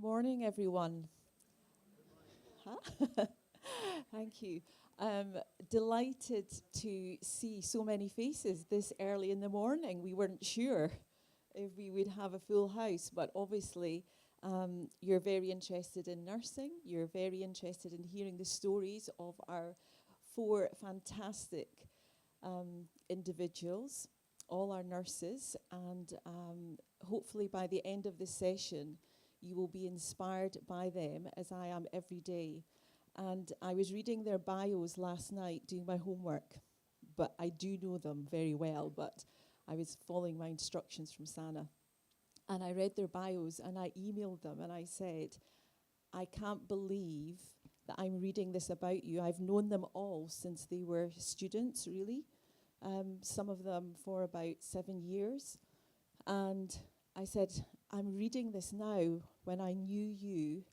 morning, everyone. Huh? Thank you. Delighted to see so many faces this early in the morning. We weren't sure if we would have a full house, but obviously you're very interested in nursing. You're very interested in hearing the stories of our four fantastic individuals, all our nurses, and hopefully by the end of this session, you will be inspired by them as I am every day. And I was reading their bios last night doing my homework, but I do know them very well, but I was following my instructions from Sana. And I read their bios and I emailed them and I said, I can't believe that I'm reading this about you. I've known them all since they were students, really. Some of them for about 7 years. And I said, I'm reading this now when I knew you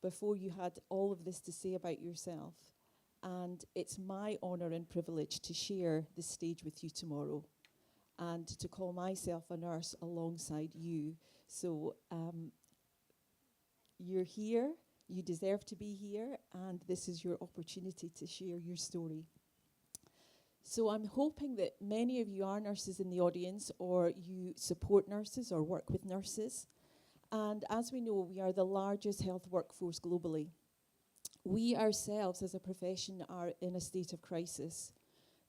before you had all of this to say about yourself. And it's my honour and privilege to share this stage with you tomorrow and to call myself a nurse alongside you. So you're here, you deserve to be here, and this is your opportunity to share your story. So I'm hoping that many of you are nurses in the audience, or you support nurses or work with nurses. And as we know, we are the largest health workforce globally. We ourselves as a profession are in a state of crisis.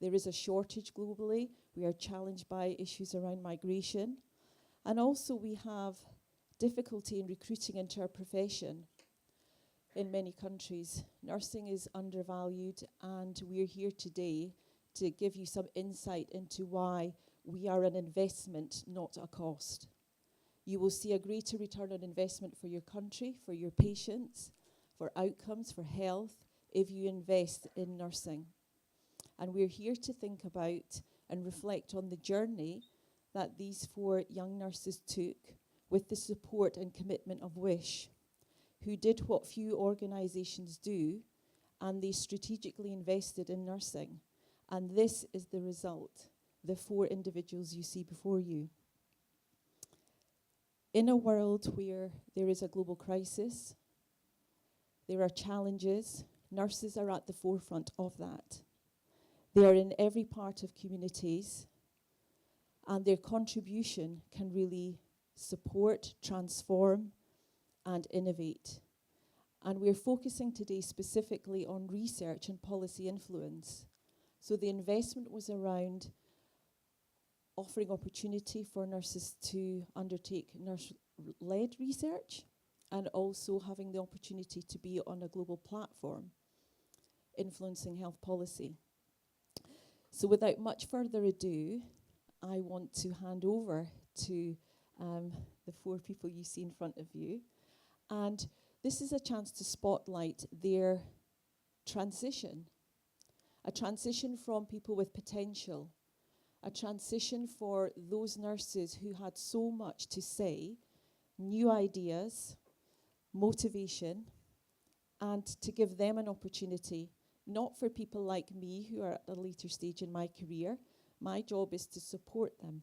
There is a shortage globally. We are challenged by issues around migration. And also we have difficulty in recruiting into our profession in many countries. Nursing is undervalued, and we're here today to give you some insight into why we are an investment, not a cost. You will see a greater return on investment for your country, for your patients, for outcomes, for health, if you invest in nursing. And we're here to think about and reflect on the journey that these four young nurses took with the support and commitment of Wish, who did what few organisations do, and they strategically invested in nursing. And this is the result, the four individuals you see before you. In a world where there is a global crisis, there are challenges, nurses are at the forefront of that. They are in every part of communities, and their contribution can really support, transform, and innovate. And we're focusing today specifically on research and policy influence. So the investment was around offering opportunity for nurses to undertake nurse-led research, and also having the opportunity to be on a global platform influencing health policy. So without much further ado, I want to hand over to the four people you see in front of you. And this is a chance to spotlight their transition. A transition from people with potential. A transition for those nurses who had so much to say, new ideas, motivation, and to give them an opportunity, not for people like me who are at a later stage in my career. My job is to support them,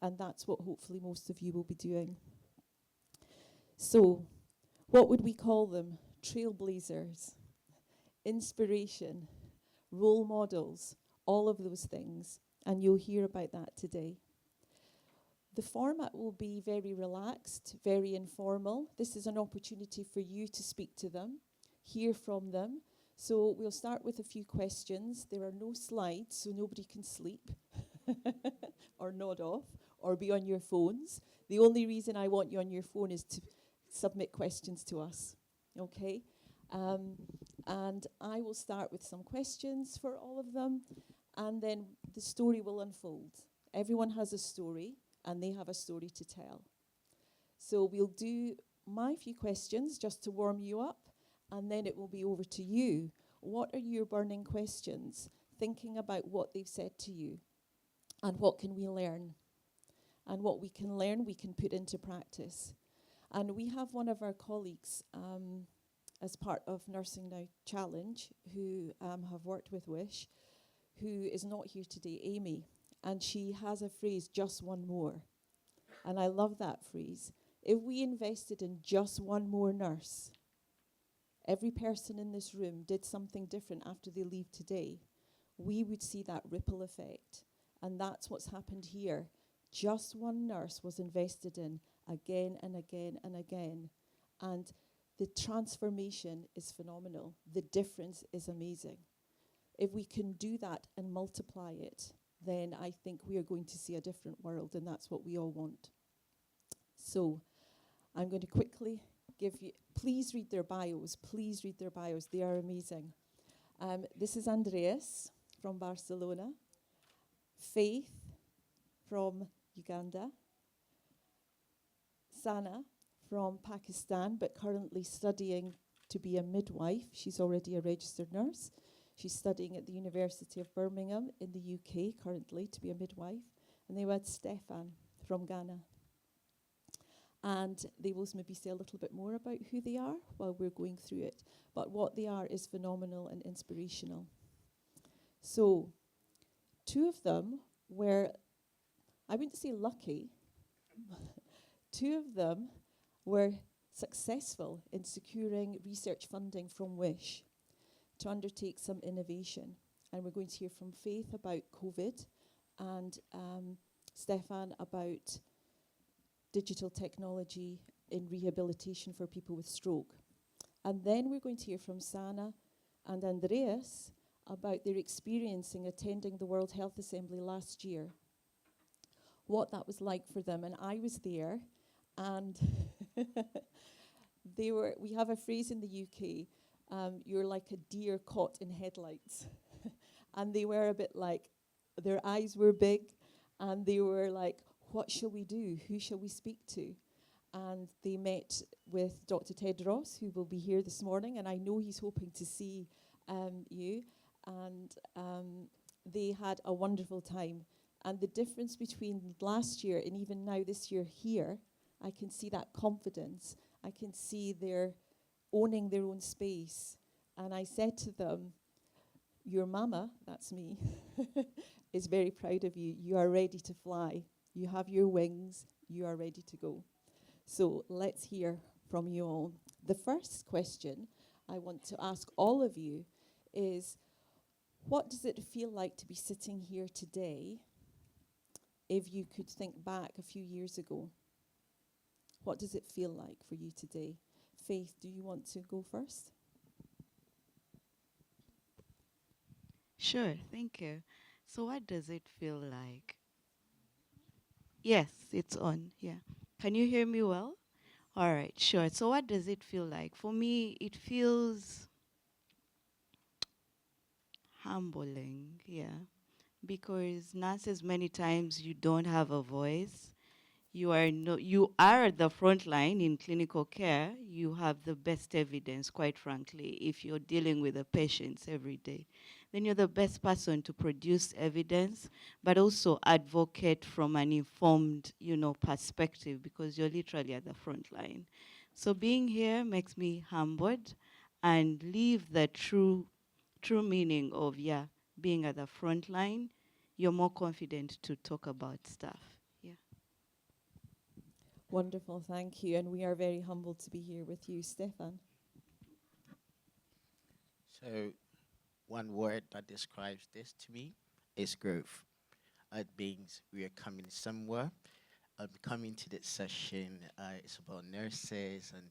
and that's what hopefully most of you will be doing. So, what would we call them? Trailblazers, inspiration, role models, all of those things, and you'll hear about that today. The format will be very relaxed, very informal. This is an opportunity for you to speak to them, hear from them. So we'll start with a few questions. There are no slides, so nobody can sleep or nod off or be on your phones. The only reason I want you on your phone is to submit questions to us, okay? And I will start with some questions for all of them, and then the story will unfold. Everyone has a story, and they have a story to tell. So we'll do my few questions just to warm you up, and then it will be over to you. What are your burning questions? Thinking about what they've said to you, and what can we learn? And what we can learn, we can put into practice. And we have one of our colleagues as part of Nursing Now Challenge who have worked with Wish, who is not here today, Amy. And she has a phrase, just one more. And I love that phrase. If we invested in just one more nurse, every person in this room did something different after they leave today, we would see that ripple effect. And that's what's happened here. Just one nurse was invested in again and again and again. And the transformation is phenomenal. The difference is amazing. If we can do that and multiply it, then I think we are going to see a different world, and that's what we all want. So I'm going to quickly give you, please read their bios. Please read their bios. They are amazing. This is Andreas from Barcelona, Faith from Uganda, Sana from Pakistan, but currently studying to be a midwife. She's already a registered nurse. She's studying at the University of Birmingham in the UK currently to be a midwife. And then we had Stefan from Ghana. And they will maybe say a little bit more about who they are while we're going through it. But what they are is phenomenal and inspirational. So, two of them were, I wouldn't say lucky, two of them were successful in securing research funding from Wish to undertake some innovation. And we're going to hear from Faith about COVID and Stefan about digital technology in rehabilitation for people with stroke. And then we're going to hear from Sana and Andreas about their experience in attending the World Health Assembly last year, what that was like for them. And I was there, and we have a phrase in the UK, you're like a deer caught in headlights. And they were a bit like, their eyes were big, and they were like, what shall we do? Who shall we speak to? And they met with Dr. Tedros, who will be here this morning, and I know he's hoping to see you. And they had a wonderful time. And the difference between last year and even now this year here, I can see that confidence. I can see they're owning their own space. And I said to them, your mama, that's me, is very proud of you. You are ready to fly. You have your wings. You are ready to go. So let's hear from you all. The first question I want to ask all of you is, what does it feel like to be sitting here today if you could think back a few years ago? What does it feel like for you today? Faith, do you want to go first? Sure, thank you. So what does it feel like? Yes, it's on. Yeah. Can you hear me well? All right, sure. So what does it feel like? For me, it feels humbling, yeah. Because nurses, many times you don't have a voice. You are at the front line in clinical care. You have the best evidence, quite frankly, if you're dealing with the patients every day. Then you're the best person to produce evidence, but also advocate from an informed, perspective, because you're literally at the front line. So being here makes me humbled and leave the true meaning of, being at the front line. You're more confident to talk about stuff. Yeah. Wonderful, thank you. And we are very humbled to be here with you, Stefan. So, one word that describes this to me is growth. It means we are coming somewhere. Coming to this session, it's about nurses, and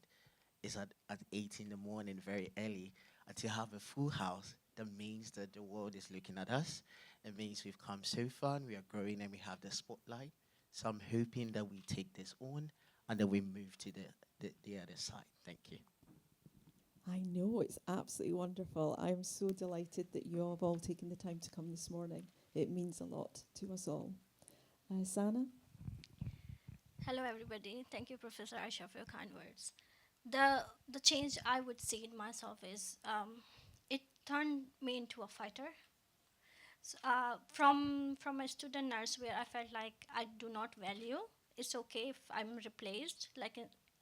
it's at 8 in the morning, very early. And to have a full house, that means that the world is looking at us. It means we've come so far, and we are growing, and we have the spotlight. So I'm hoping that we take this on, and then we move to the other side. Thank you. I know, it's absolutely wonderful. I'm so delighted that you have all taken the time to come this morning. It means a lot to us all. Sana? Hello, everybody. Thank you, Professor Aisha, for your kind words. The change I would see in myself is it turned me into a fighter. From a student nurse where I felt like I do not value, it's okay if I'm replaced.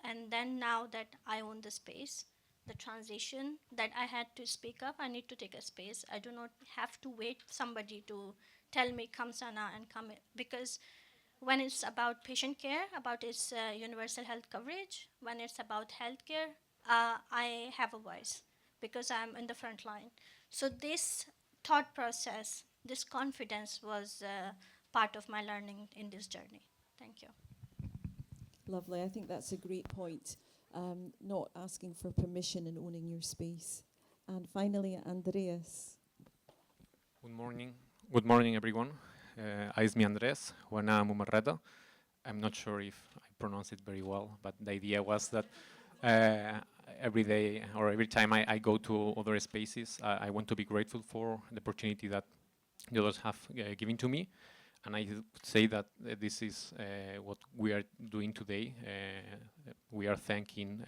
And then now that I own the space, the transition that I had to speak up, I need to take a space. I do not have to wait somebody to tell me come Sana and come because when it's about patient care, about its universal health coverage, when it's about healthcare, I have a voice because I'm in the front line. So this thought process, this confidence was part of my learning in this journey. Thank you. Lovely. I think that's a great point. Not asking for permission and owning your space. And finally, Andreas. Good morning. Good morning, everyone. I'm Andres, Juana Mumarreta. I'm not sure if I pronounce it very well, but the idea was that every day or every time I go to other spaces, I want to be grateful for the opportunity that the others have given to me. And I would say that this is what we are doing today. We are thanking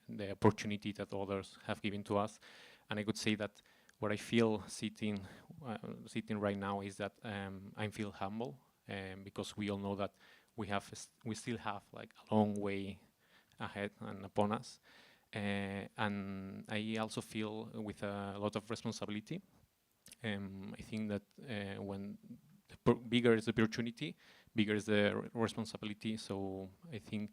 the opportunity that others have given to us. And I could say that what I feel sitting right now is that I feel humble because we all know that we still have like a long way ahead and upon us. And I also feel with a lot of responsibility. I think that when bigger is the opportunity, bigger is the responsibility. So I think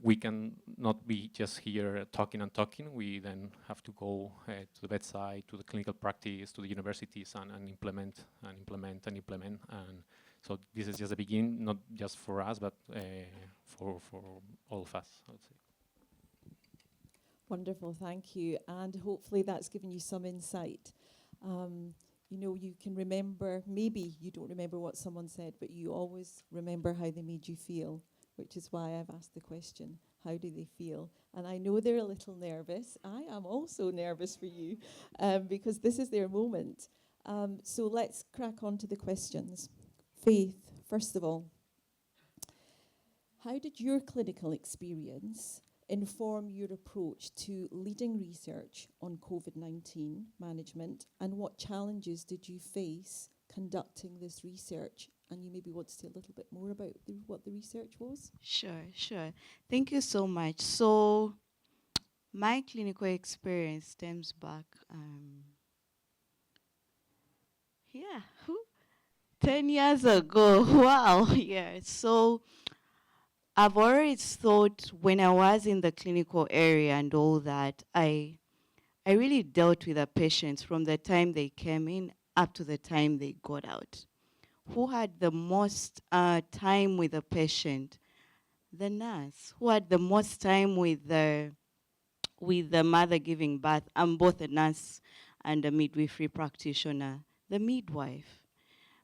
we can not be just here talking and talking. We then have to go to the bedside, to the clinical practice, to the universities, and implement and implement and implement. And so this is just the beginning, not just for us, but for all of us, I would say. Wonderful, thank you. And hopefully that's given you some insight. You know, you can remember, maybe you don't remember what someone said, but you always remember how they made you feel, which is why I've asked the question, how do they feel? And I know they're a little nervous. I am also nervous for you because this is their moment. So let's crack on to the questions. Faith, first of all, how did your clinical experience inform your approach to leading research on COVID-19 management, and what challenges did you face conducting this research? And you maybe want to say a little bit more about what the research was? Sure. Thank you so much. So my clinical experience stems back, 10 years ago. Wow, yeah. So I've always thought when I was in the clinical area and all that, I really dealt with the patients from the time they came in up to the time they got out. Who had the most time with the patient? The nurse. Who had the most time with the mother giving birth? I'm both a nurse and a midwifery practitioner. The midwife.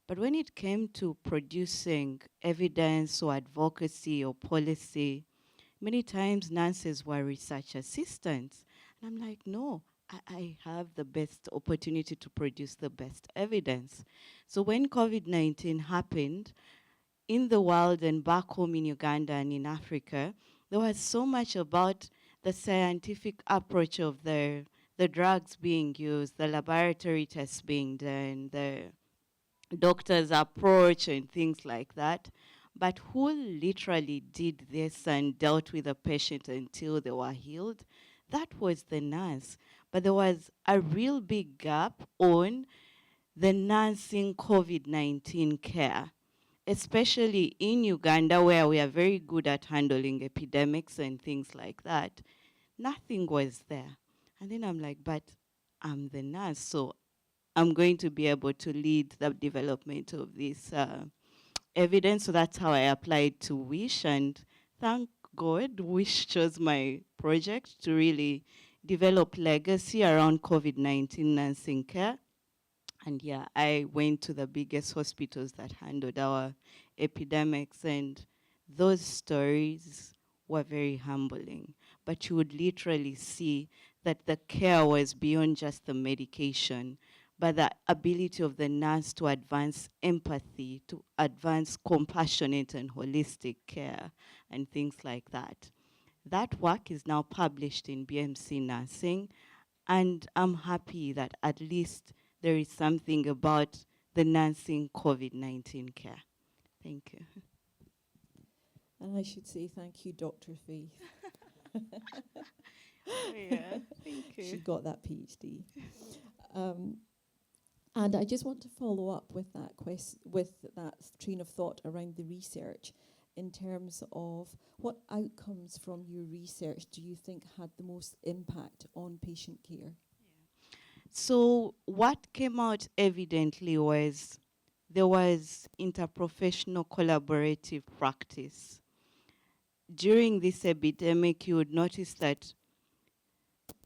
But when it came to producing evidence or advocacy or policy, many times nurses were research assistants. And I'm like, no, I have the best opportunity to produce the best evidence. So when COVID-19 happened, in the world and back home in Uganda and in Africa, there was so much about the scientific approach of the drugs being used, the laboratory tests being done, the doctor's approach and things like that. But who literally did this and dealt with the patient until they were healed? That was the nurse. But there was a real big gap on the nursing COVID-19 care, especially in Uganda, where we are very good at handling epidemics and things like that. Nothing was there. And then I'm like, but I'm the nurse, so I'm going to be able to lead the development of this evidence. So that's how I applied to WISH, and thank God WISH chose my project to really develop legacy around COVID-19 nursing care. And yeah, I went to the biggest hospitals that handled our epidemics, and those stories were very humbling. But you would literally see that the care was beyond just the medication, but the ability of the nurse to advance empathy, to advance compassionate and holistic care, and things like that. That work is now published in BMC Nursing, and I'm happy that at least there is something about the nursing COVID-19 care. Thank you. And I should say thank you, Dr. Faith. Yeah, thank She you. got that PhD. And I just want to follow up with that train of thought around the research in terms of what outcomes from your research do you think had the most impact on patient care? So what came out evidently was there was interprofessional collaborative practice. During this epidemic, you would notice that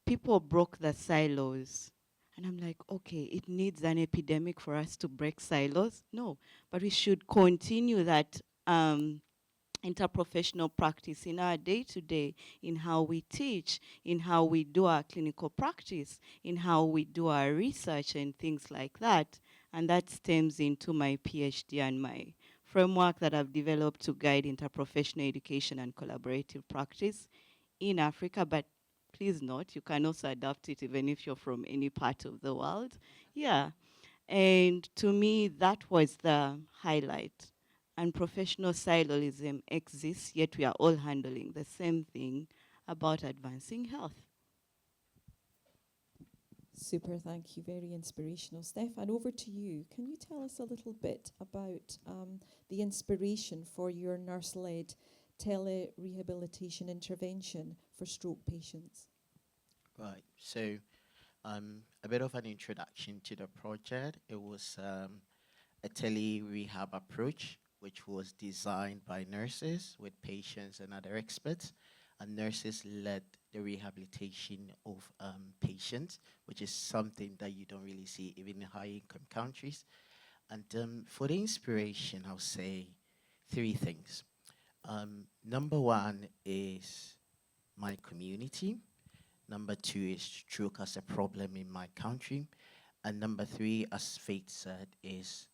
people broke the silos. And I'm like, okay, it needs an epidemic for us to break silos? No, but we should continue that interprofessional practice in our day-to-day, in how we teach, in how we do our clinical practice, in how we do our research and things like that. And that stems into my PhD and my framework that I've developed to guide interprofessional education and collaborative practice in Africa. But please note, you can also adapt it even if you're from any part of the world. Yeah. And to me, that was the highlight. And professional siloism exists, yet we are all handling the same thing about advancing health. Super, thank you. Very inspirational. Stefan, over to you. Can you tell us a little bit about the inspiration for your nurse-led tele-rehabilitation intervention for stroke patients? Right. So, a bit of an introduction to the project. It was a tele-rehab approach, which was designed by nurses with patients and other experts. And nurses led the rehabilitation of patients, which is something that you don't really see even in high-income countries. And for the inspiration, I'll say three things. Number one is my community. Number two is stroke as a problem in my country. And number three, as Faith said, is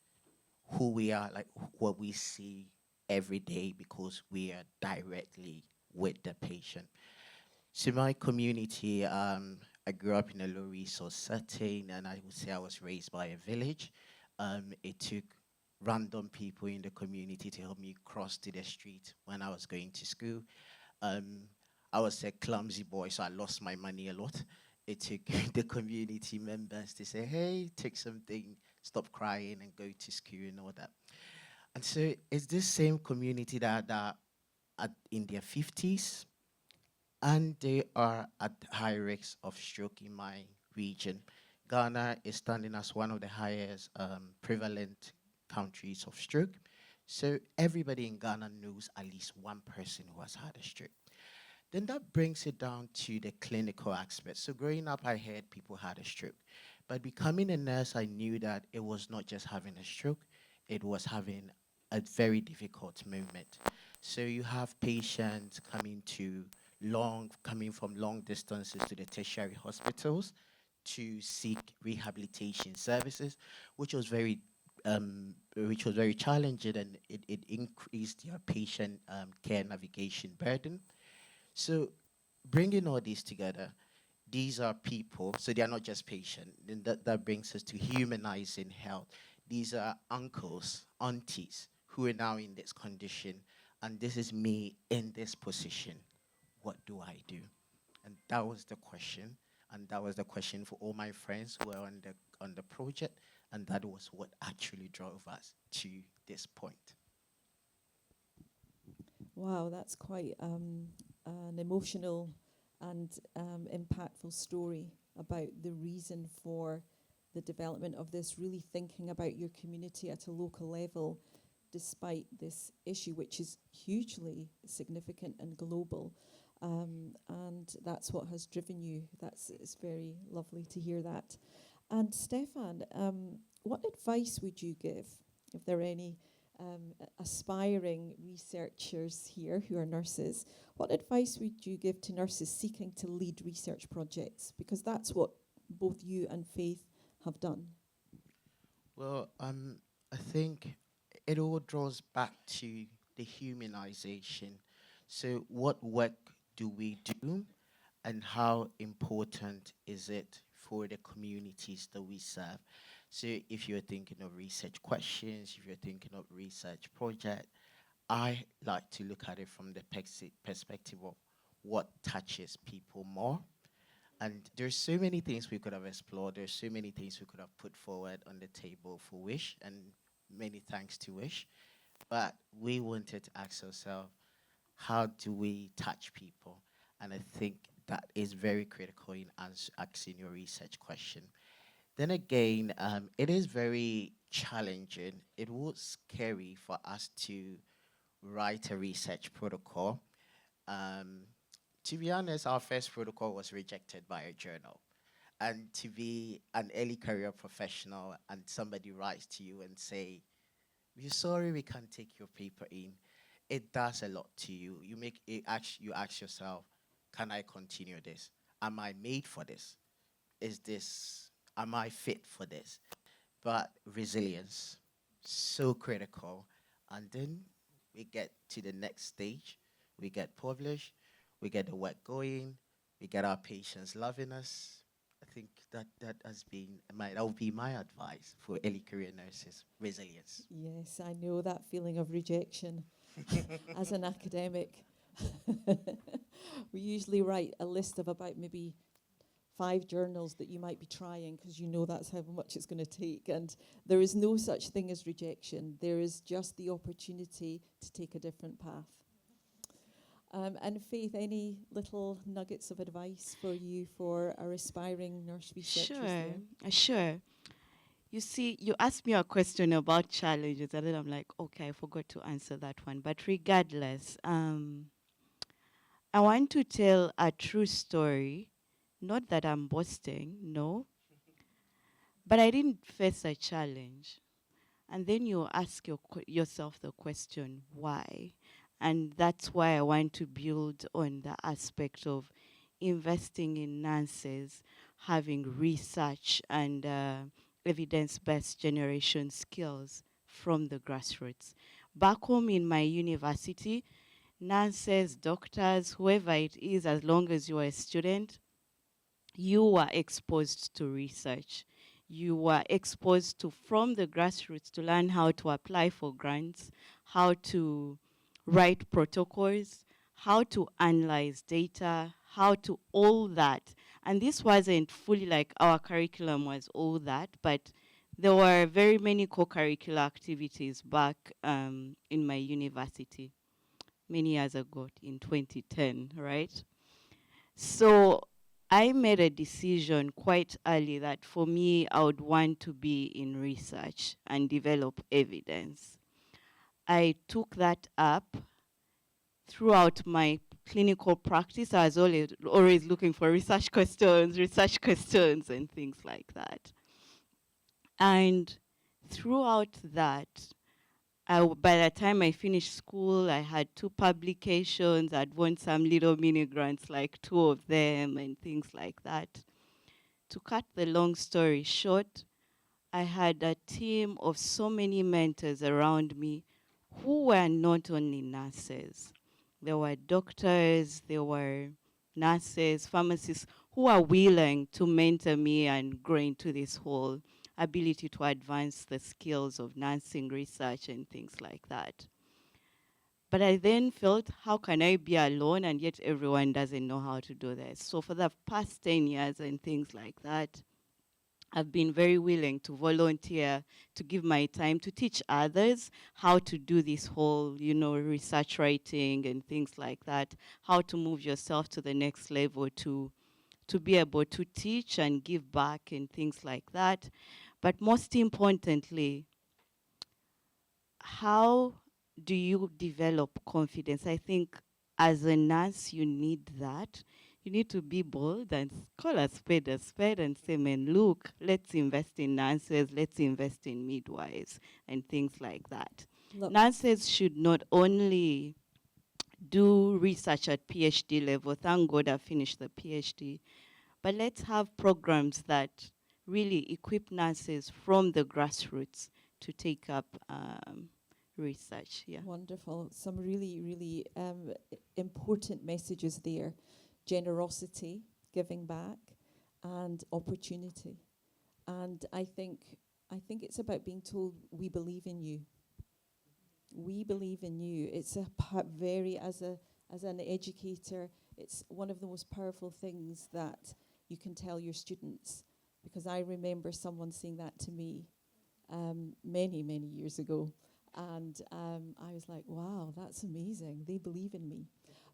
who we are, like what we see every day because we are directly with the patient. So my community, I grew up in a low resource setting, and I would say I was raised by a village. It took random people in the community to help me cross to the street when I was going to school. Um, I was a clumsy boy, so I lost my money a lot. It took the community members to say, hey, take something, stop crying, and go to school and all that. And so it's this same community that are in their 50s, and they are at high risk of stroke in my region. Ghana is standing as one of the highest prevalent countries of stroke. So everybody in Ghana knows at least one person who has had a stroke. Then that brings it down to the clinical aspect. So growing up, I heard people had a stroke. But becoming a nurse, I knew that it was not just having a stroke, it was having a very difficult moment. So you have patients coming from long distances to the tertiary hospitals to seek rehabilitation services, which was very challenging, and it increased your patient care navigation burden. So bringing all these together, these are people, so they are not just patients. Then that brings us to humanizing health. These are uncles, aunties who are now in this condition, and this is me in this position. What do I do? And that was the question, and that was the question for all my friends who are on the project, and that was what actually drove us to this point. Wow, that's quite an emotional and impactful story about the reason for the development of this, really thinking about your community at a local level, despite this issue, which is hugely significant and global. And that's what has driven you. It's very lovely to hear that. And Stefan, what advice would you give, if there are any aspiring researchers here who are nurses, what advice would you give to nurses seeking to lead research projects? Because that's what both you and Faith have done. Well, I think it all draws back to the humanization. So, what work do we do, and how important is it for the communities that we serve? So, if you're thinking of research questions, if you're thinking of research project, I like to look at it from the perspective of what touches people more. And there's so many things we could have explored. There's so many things we could have put forward on the table for Wish, and many thanks to Wish. But we wanted to ask ourselves, how do we touch people? And I think that is very critical in asking your research question. Then again, it is very challenging. It was scary for us to write a research protocol. Um, to be honest, our first protocol was rejected by a journal. And to be an early career professional and somebody writes to you and say, "We're sorry we can't take your paper in," it does a lot to you. You ask yourself, can I continue this? Am I made for this? Am I fit for this? But resilience, so critical. And then we get to the next stage. We get published. We get the work going. We get our patients loving us. I think that would be my advice for early career nurses: resilience. Yes, I know that feeling of rejection as an academic. We usually write a list of about maybe 5 journals that you might be trying, because you know that's how much it's going to take. And there is no such thing as rejection. There is just the opportunity to take a different path. And Faith, any little nuggets of advice for you for our aspiring nurse researchers there? Sure. You see, you asked me a question about challenges, and then I'm like, okay, I forgot to answer that one. But regardless, I want to tell a true story. Not that I'm boasting, no. But I didn't face a challenge. And then you ask yourself the question, why? And that's why I want to build on the aspect of investing in nurses, having research and evidence-based generation skills from the grassroots. Back home in my university, nurses, doctors, whoever it is, as long as you are a student, you were exposed to research. You were exposed to, from the grassroots, to learn how to apply for grants, how to write protocols, how to analyze data, how to all that. And this wasn't fully like our curriculum was all that, but there were very many co-curricular activities back in my university many years ago in 2010, right? So I made a decision quite early that for me, I would want to be in research and develop evidence. I took that up throughout my clinical practice. I was always looking for research questions, and things like that. And throughout that, by the time I finished school, I had 2 publications. I'd won some little mini grants, like 2 of them, and things like that. To cut the long story short, I had a team of so many mentors around me who were not only nurses. There were doctors, there were nurses, pharmacists who are willing to mentor me and grow into this whole ability to advance the skills of nursing research and things like that. But I then felt, how can I be alone and yet everyone doesn't know how to do this? So for the past 10 years and things like that, I've been very willing to volunteer, to give my time to teach others how to do this whole, research writing and things like that, how to move yourself to the next level to be able to teach and give back and things like that. But most importantly, how do you develop confidence? I think as a nurse, you need that. You need to be bold and call a spade and say, man, look, let's invest in nurses, let's invest in midwives and things like that. Look, Nurses should not only do research at PhD level. Thank God I finished the PhD. But let's have programs that really equip nurses from the grassroots to take up research. Yeah. wonderful. Some really, really important messages there. Generosity, giving back, and opportunity. And I think it's about being told, we believe in you. We believe in you. It's as an educator, it's one of the most powerful things that you can tell your students. Because I remember someone saying that to me many, many years ago. And I was like, wow, that's amazing. They believe in me.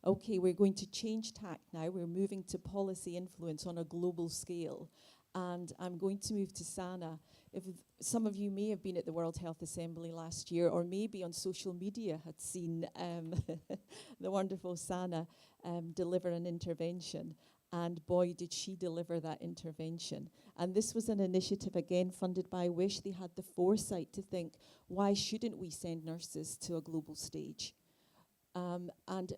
Okay, we're going to change tack now. We're moving to policy influence on a global scale. And I'm going to move to Sana. If some of you may have been at the World Health Assembly last year, or maybe on social media had seen the wonderful Sana deliver an intervention. And boy, did she deliver that intervention. And this was an initiative, again, funded by Wish. They had the foresight to think, why shouldn't we send nurses to a global stage? And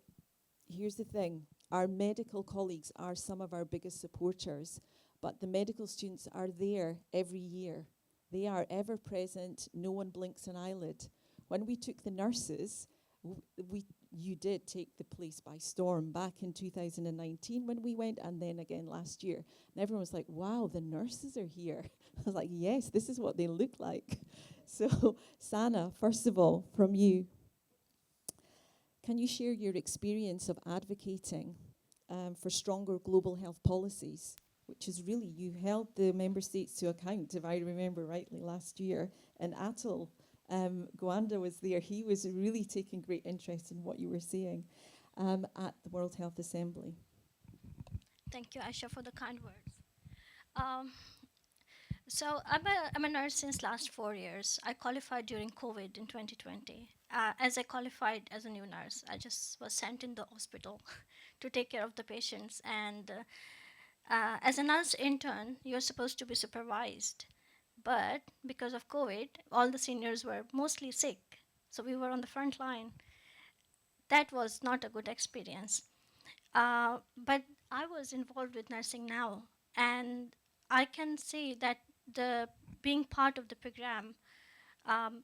here's the thing. Our medical colleagues are some of our biggest supporters, but the medical students are there every year. They are ever present. No one blinks an eyelid. When we took the nurses, you did take the place by storm back in 2019 when we went, and then again last year. And everyone was like, wow, the nurses are here. I was like, yes, this is what they look like. So, Sana, first of all, from you, can you share your experience of advocating for stronger global health policies, which is really, you held the member states to account, if I remember rightly, last year, and Atul Gwanda was there. He was really taking great interest in what you were saying at the World Health Assembly. Thank you, Aisha, for the kind words. Um, so I'm a nurse since last 4 years. I qualified during COVID in 2020. As I qualified as a new nurse, I just was sent in the hospital to take care of the patients. And as a nurse intern, you're supposed to be supervised. But because of COVID, all the seniors were mostly sick. So we were on the front line. That was not a good experience. But I was involved with nursing now, and I can see that the being part of the program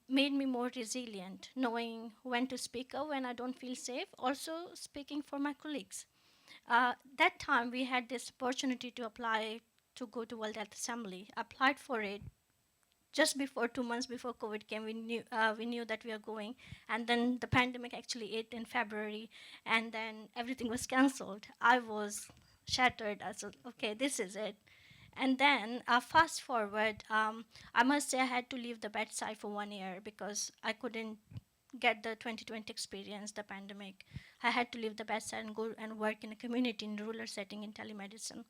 made me more resilient, knowing when to speak up when I don't feel safe, also speaking for my colleagues. That time we had this opportunity to apply to go to World Health Assembly. Applied for it just before 2 months before COVID came. We knew that we are going, and then the pandemic actually hit in February, and then everything was cancelled. I was shattered. I said, okay, this is it. And then fast forward, I must say I had to leave the bedside for 1 year because I couldn't get the 2020 experience, the pandemic. I had to leave the bedside and go and work in a community in rural setting in telemedicine.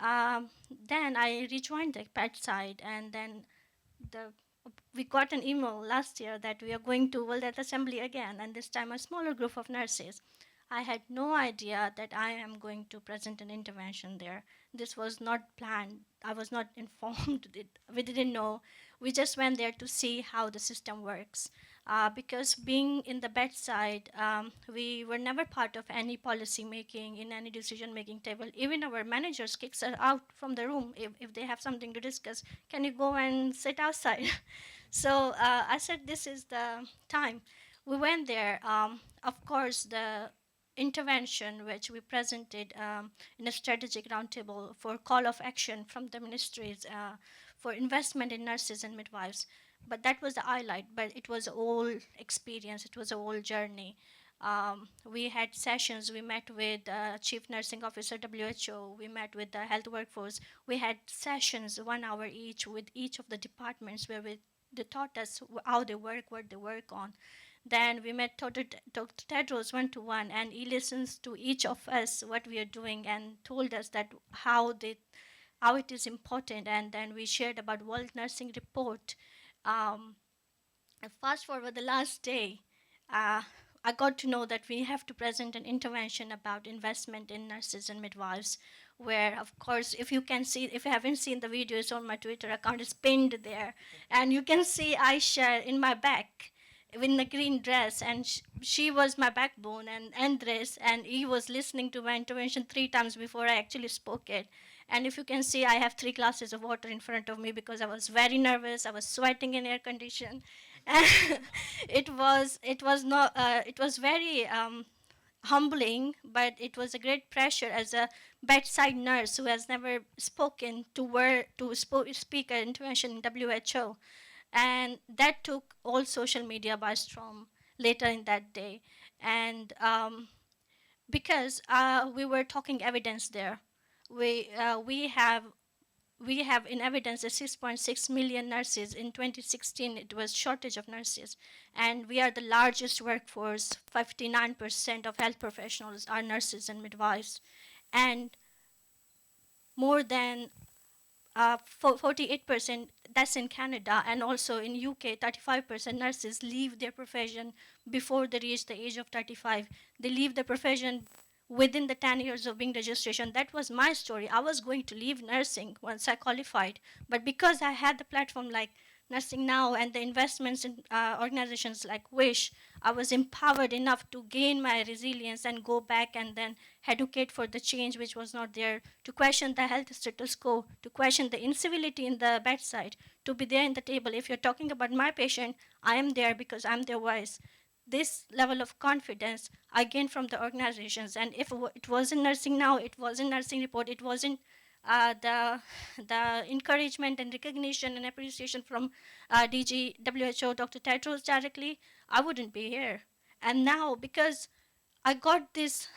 Um, then I rejoined the bedside, and then the we got an email last year that we are going to World Health Assembly again, and this time a smaller group of nurses. I had no idea that I am going to present an intervention there. This was not planned. I was not informed. We didn't know. We just went there to see how the system works. Because being in the bedside, we were never part of any policy making, in any decision making table. Even our managers kicks us out from the room if they have something to discuss. Can you go and sit outside? So I said, this is the time. We went there. Of course, the intervention which we presented in a strategic roundtable for call of action from the ministries for investment in nurses and midwives. But that was the highlight, but it was a whole experience, it was a whole journey. We had sessions, we met with Chief Nursing Officer WHO, we met with the health workforce. We had sessions, 1 hour each, with each of the departments where they taught us how they work, what they work on. Then we met Dr. Tedros one-to-one, and he listens to each of us what we are doing and told us that how it is important. And then we shared about World Nursing Report. Um, Fast forward the last day, uh, I got to know that we have to present an intervention about investment in nurses and midwives, where, of course, if you haven't seen the video, it's on my Twitter account, it's pinned there. And you can see Aisha in my back in a green dress, and she was my backbone, and Andres, and he was listening to my intervention 3 times before I actually spoke it. And if you can see, I have 3 glasses of water in front of me because I was very nervous. I was sweating in air condition. It was very humbling, but it was a great pressure as a bedside nurse who has never spoken speak an intervention in WHO. And that took all social media by storm later in that day. And because we were talking evidence there, we have in evidence that 6.6 million nurses. In 2016 it was shortage of nurses, and we are the largest workforce. 59% of health professionals are nurses and midwives, and more than 48%, that's in Canada, and also in UK 35% nurses leave their profession before they reach the age of 35. They leave the profession within the 10 years of being registration. That was my story. I was going to leave nursing once I qualified, but because I had the platform like Nursing Now and the investments in organizations like Wish, I was empowered enough to gain my resilience and go back and then educate for the change which was not there, to question the health status quo, to question the incivility in the bedside, to be there in the table. If you're talking about my patient, I am there because I'm their voice. This level of confidence I gained from the organizations. And if it wasn't Nursing Now, it wasn't Nursing Report, it wasn't the encouragement and recognition and appreciation from DG WHO, Dr. Tedros directly, I wouldn't be here. And now, because I got these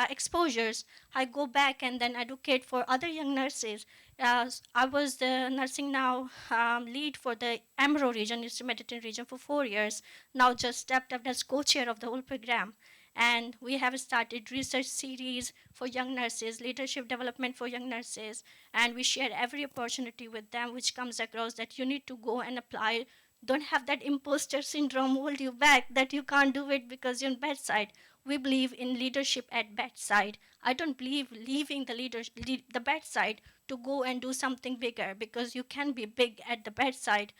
exposures, I go back and then advocate for other young nurses. I was the Nursing Now lead for the EMRO region, Eastern Mediterranean region, for 4 years. Now just stepped up as co-chair of the whole program. And we have started research series for young nurses, leadership development for young nurses, and we share every opportunity with them which comes across that you need to go and apply. Don't have that imposter syndrome hold you back that you can't do it because you're on bedside. We believe in leadership at bedside. I don't believe leaving the bedside to go and do something bigger, because you can be big at the bedside,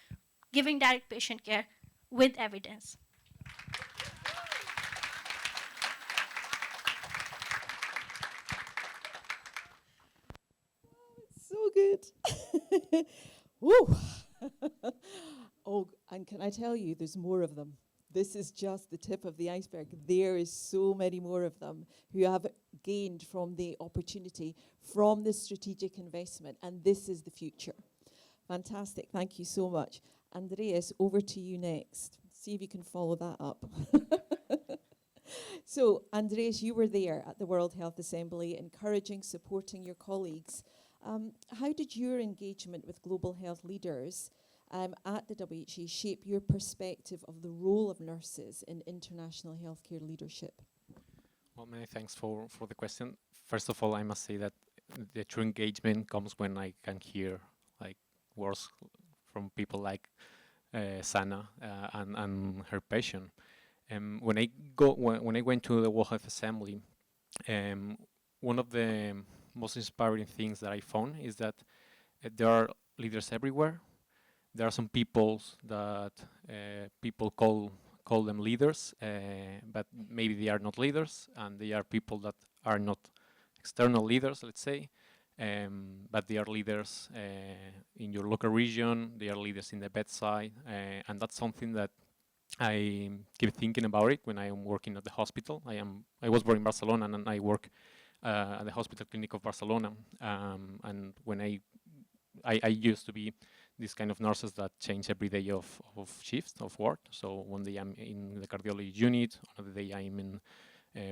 giving direct patient care with evidence. So good. Woo. Oh, and can I tell you, there's more of them. This is just the tip of the iceberg. There is so many more of them who have gained from the opportunity, from the strategic investment, and this is the future. Fantastic. Thank you so much. Andreas, over to you next. See if you can follow that up. So, Andreas, you were there at the World Health Assembly, encouraging, supporting your colleagues. How did your engagement with global health leaders at the WHA shape your perspective of the role of nurses in international healthcare leadership? Well, many thanks for the question. First of all, I must say that the true engagement comes when I can hear like words from people like Sana and her patient. When I went to the World Health Assembly, one of the most inspiring things that I found is that there are leaders everywhere. There are some peoples that people call them leaders, but maybe they are not leaders, and they are people that are not external leaders, let's say, but they are leaders in your local region. They are leaders in the bedside, and that's something that I keep thinking about it when I am working at the hospital. I was born in Barcelona, and I work at the hospital clinic of Barcelona. And when I used to be this kind of nurses that change every day of shifts of work. So one day I'm in the cardiology unit, another day I'm in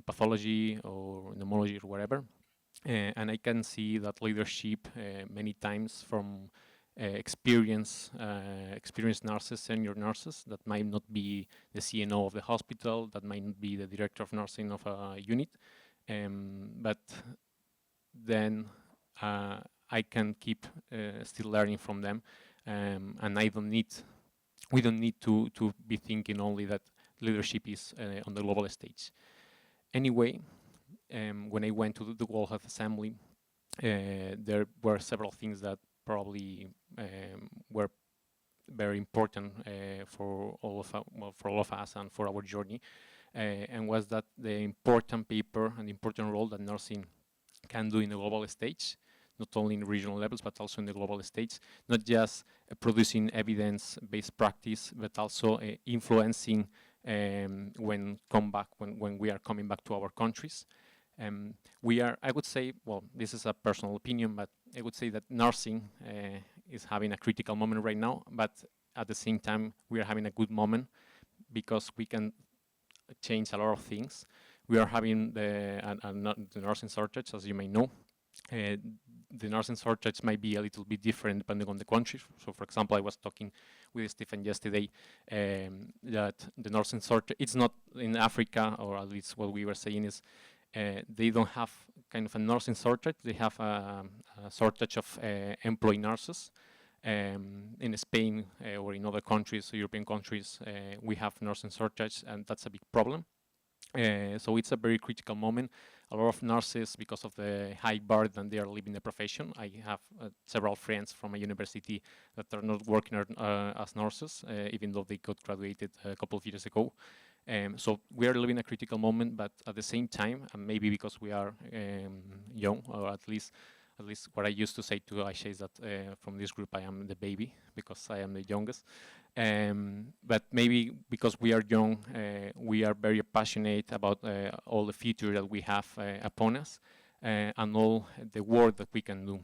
pathology or pneumology or whatever. And I can see that leadership many times from experienced nurses, senior nurses, that might not be the CNO of the hospital, that might not be the director of nursing of a unit, but then I can keep still learning from them, and we don't need to be thinking only that leadership is on the global stage. Anyway, when I went to the World Health Assembly, there were several things that probably were very important for all of us and for our journey, and was that the important paper and the important role that nursing can do in the global stage, not only in regional levels but also in the global stage, not just producing evidence-based practice, but also influencing when we are coming back to our countries. I would say, well, this is a personal opinion, but I would say that nursing is having a critical moment right now, but at the same time, we are having a good moment because we can change a lot of things. We are having the nursing shortage, as you may know. the nursing shortage might be a little bit different depending on the country. So, for example, I was talking with Stephen yesterday that the nursing shortage, it's not in Africa, or at least what we were saying is they don't have kind of a nursing shortage. They have a shortage of employed nurses. In Spain or in other countries, European countries, we have nursing shortage, and that's a big problem. So it's a very critical moment. A lot of nurses, because of the high burden they are leaving the profession. I have several friends from a university that are not working as nurses, even though they got graduated a couple of years ago. So we are living a critical moment, but at the same time, and maybe because we are young, or at least what I used to say to Aisha is that from this group I am the baby because I am the youngest. But maybe because we are young, we are very passionate about all the future that we have upon us and all the work that we can do.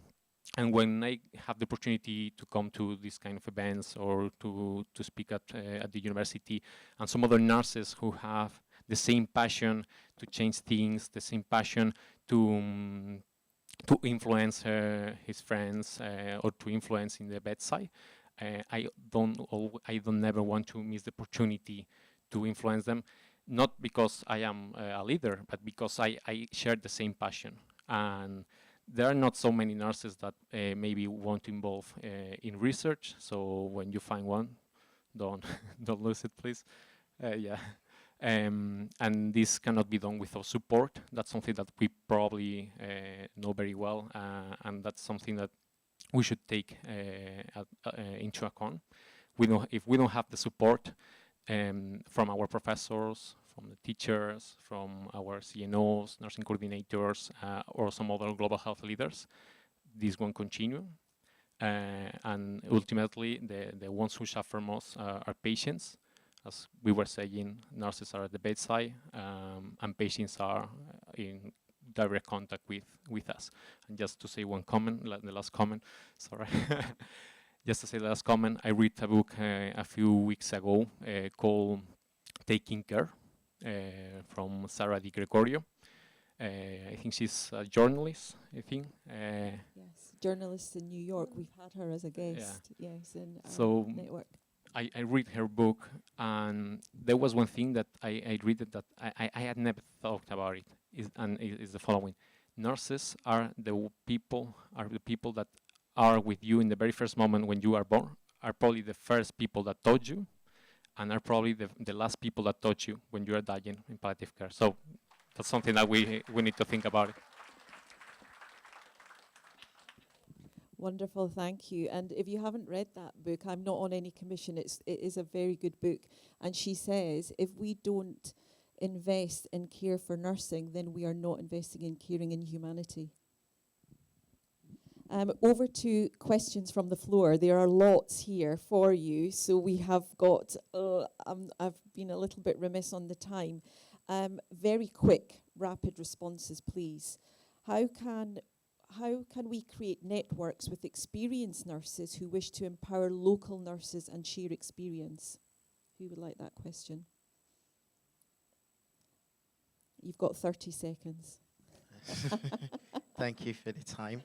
And when I have the opportunity to come to these kind of events or to speak at the university, and some other nurses who have the same passion to change things, the same passion to influence his friends or to influence in the bedside, I don't never want to miss the opportunity to influence them, not because I am a leader, but because I share the same passion. And there are not so many nurses that maybe want to involve in research. So when you find one, don't don't lose it, please. Yeah. And this cannot be done without support. That's something that we probably know very well, and that's something that we should take into account. If we don't have the support from our professors, from the teachers, from our CNOs, nursing coordinators, or some other global health leaders, this won't continue. And ultimately, the ones who suffer most are patients. As we were saying, nurses are at the bedside, and patients are in direct contact with us. And just to say one comment, the last comment, sorry. Just to say the last comment, I read a book a few weeks ago called Taking Care from Sarah Di Gregorio. I think she's a journalist, I think. Yes, journalist in New York. We've had her as a guest. Yeah. Yes, in our So network. I read her book, and there was one thing that I read it that I had never thought about it, is the following. Nurses are the people that are with you in the very first moment when you are born, are probably the first people that taught you, and are probably the last people that taught you when you are dying in palliative care. So that's something that we need to think about it. Wonderful, thank you. And if you haven't read that book, I'm not on any commission. It is a very good book. And she says, if we don't invest in care for nursing, then we are not investing in caring in humanity. Over to questions from the floor. There are lots here for you. So we have got, I've been a little bit remiss on the time. Very quick, rapid responses, please. How can we create networks with experienced nurses who wish to empower local nurses and share experience? Who would like that question? You've got 30 seconds. Thank you for the time.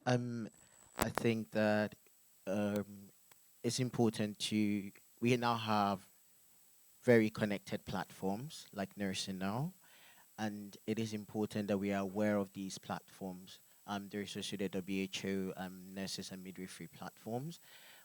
I think that it's important we now have very connected platforms like Nursing Now, and it is important that we are aware of these platforms. There's also the WHO nurses and midwifery platforms,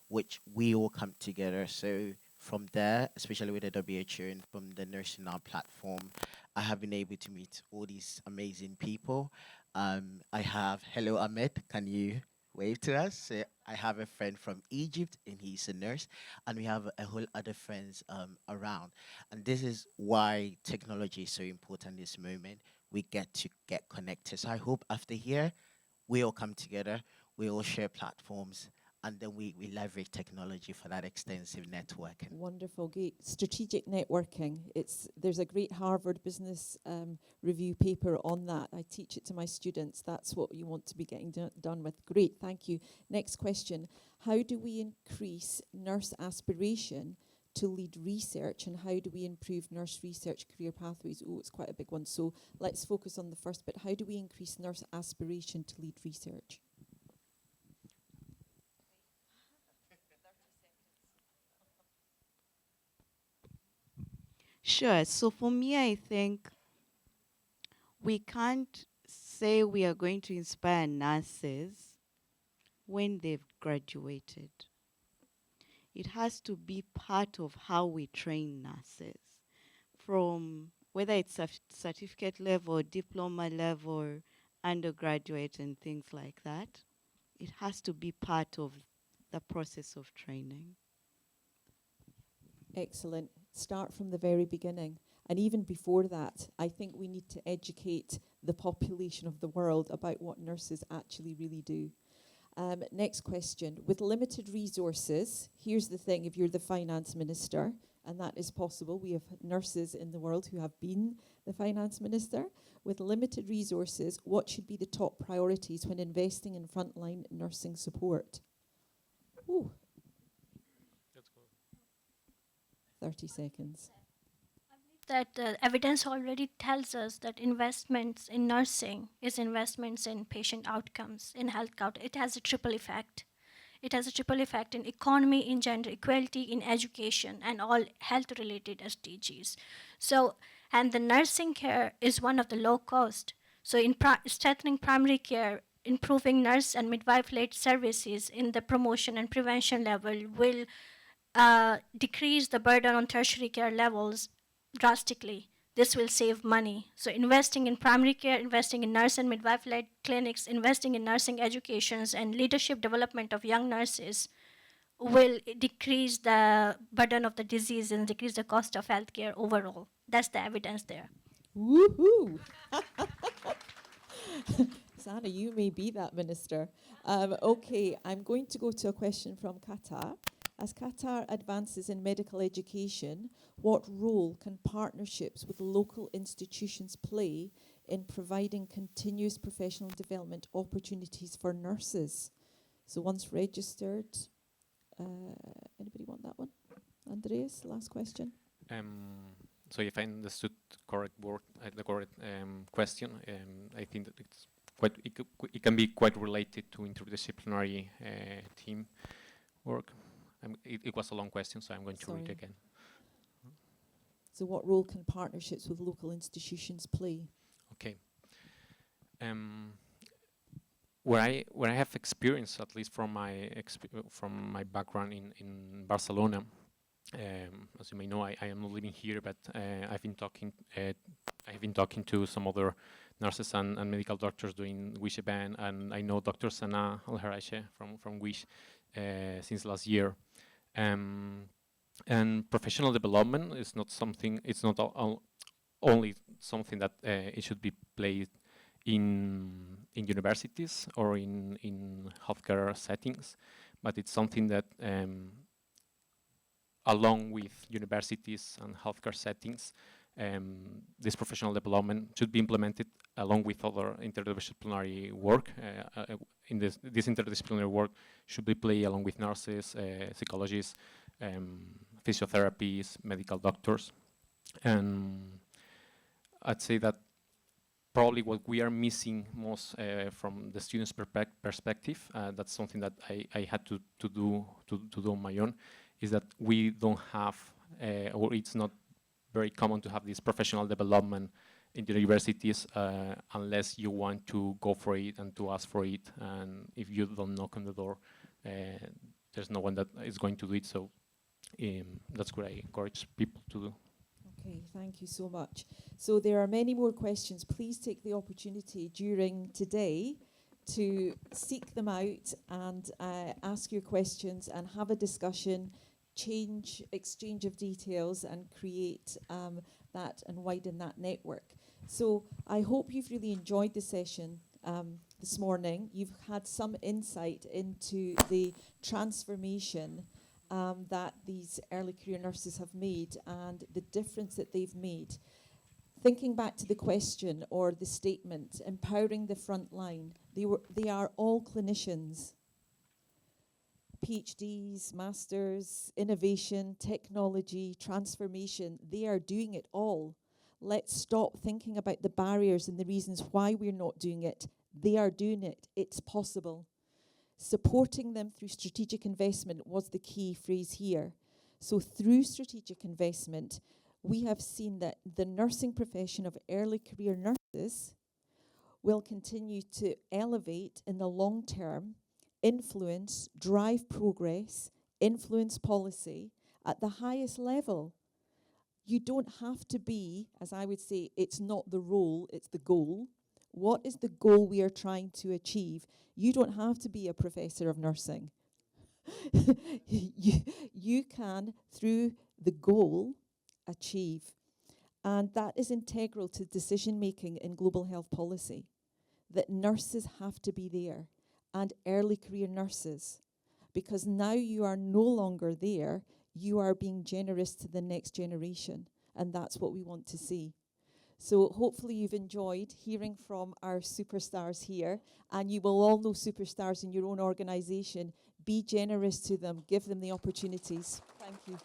which we all come together. So from there, especially with the WHO and from the Nursing Now platform, I have been able to meet all these amazing people. I have, hello Ahmed, can you wave to us? I have a friend from Egypt and he's a nurse, and we have a whole other friends around. And this is why technology is so important this moment. We get to get connected. So I hope after here, we all come together, we all share platforms, and then we leverage technology for that extensive networking. Wonderful, great. Strategic networking. There's a great Harvard Business Review paper on that. I teach it to my students. That's what you want to be getting done with. Great, thank you. Next question. How do we increase nurse aspiration to lead research, and how do we improve nurse research career pathways? Oh, it's quite a big one. So let's focus on the first bit. How do we increase nurse aspiration to lead research? Sure. So for me, I think we can't say we are going to inspire nurses when they've graduated. It has to be part of how we train nurses, from whether it's certificate level, diploma level, undergraduate, and things like that. It has to be part of the process of training. Excellent. Start from the very beginning. And even before that, I think we need to educate the population of the world about what nurses actually really do. Next question. With limited resources, here's the thing, if you're the finance minister, and that is possible, we have nurses in the world who have been the finance minister. With limited resources, what should be the top priorities when investing in frontline nursing support? Ooh, 30 seconds. That evidence already tells us that investments in nursing is investments in patient outcomes, in health outcomes. It has a triple effect. It has a triple effect in economy, in gender equality, in education, and all health-related SDGs. So, and the nursing care is one of the low cost. So, in strengthening primary care, improving nurse and midwife-led services in the promotion and prevention level will decrease the burden on tertiary care levels drastically. This will save money. So investing in primary care, investing in nurse and midwife-led clinics, investing in nursing educations and leadership development of young nurses will decrease the burden of the disease and decrease the cost of healthcare overall. That's the evidence there. Woohoo! Sana, you may be that minister. Okay, I'm going to go to a question from Qatar. As Qatar advances in medical education, what role can partnerships with local institutions play in providing continuous professional development opportunities for nurses? So once registered, anybody want that one? Andreas, last question. So if I understood correct word, the correct question, I think that it's quite it can be quite related to interdisciplinary team work. It was a long question, so I'm going to read it again. So what role can partnerships with local institutions play? Okay. Where I have experience, at least from my background in Barcelona, as you may know, I am not living here, but I've been talking to some other nurses and medical doctors doing WISH event, and I know Dr. Sana Al-Harache from WISH since last year. And professional development is not something. It's not only something that it should be played in universities or in healthcare settings, but it's something that along with universities and healthcare settings, this professional development should be implemented along with other interdisciplinary work. This interdisciplinary work should be played along with nurses, psychologists, physiotherapists, medical doctors. And I'd say that probably what we are missing most from the students' perspective, that's something that I had to do on my own, is that we don't have, or it's not very common to have this professional development in the universities unless you want to go for it and to ask for it. And if you don't knock on the door, there's no one that is going to do it. So that's what I encourage people to do. Okay, thank you so much. So there are many more questions. Please take the opportunity during today to seek them out and ask your questions and have a discussion, exchange of details, and create that and widen that network. So I hope you've really enjoyed the session this morning. You've had some insight into the transformation that these early career nurses have made and the difference that they've made. Thinking back to the question or the statement, empowering the front line, they are all clinicians. PhDs, masters, innovation, technology, transformation, they are doing it all. Let's stop thinking about the barriers and the reasons why we're not doing it. They are doing it. It's possible. Supporting them through strategic investment was the key phrase here. So through strategic investment, we have seen that the nursing profession of early career nurses will continue to elevate in the long term, influence, drive progress, influence policy at the highest level. You don't have to be, as I would say, it's not the role, it's the goal. What is the goal we are trying to achieve? You don't have to be a professor of nursing. you can, through the goal, achieve. And that is integral to decision making in global health policy, that nurses have to be there, and early career nurses, because now you are no longer there, you are being generous to the next generation, and that's what we want to see. So hopefully you've enjoyed hearing from our superstars here, and you will all know superstars in your own organisation. Be generous to them, give them the opportunities. Thank you.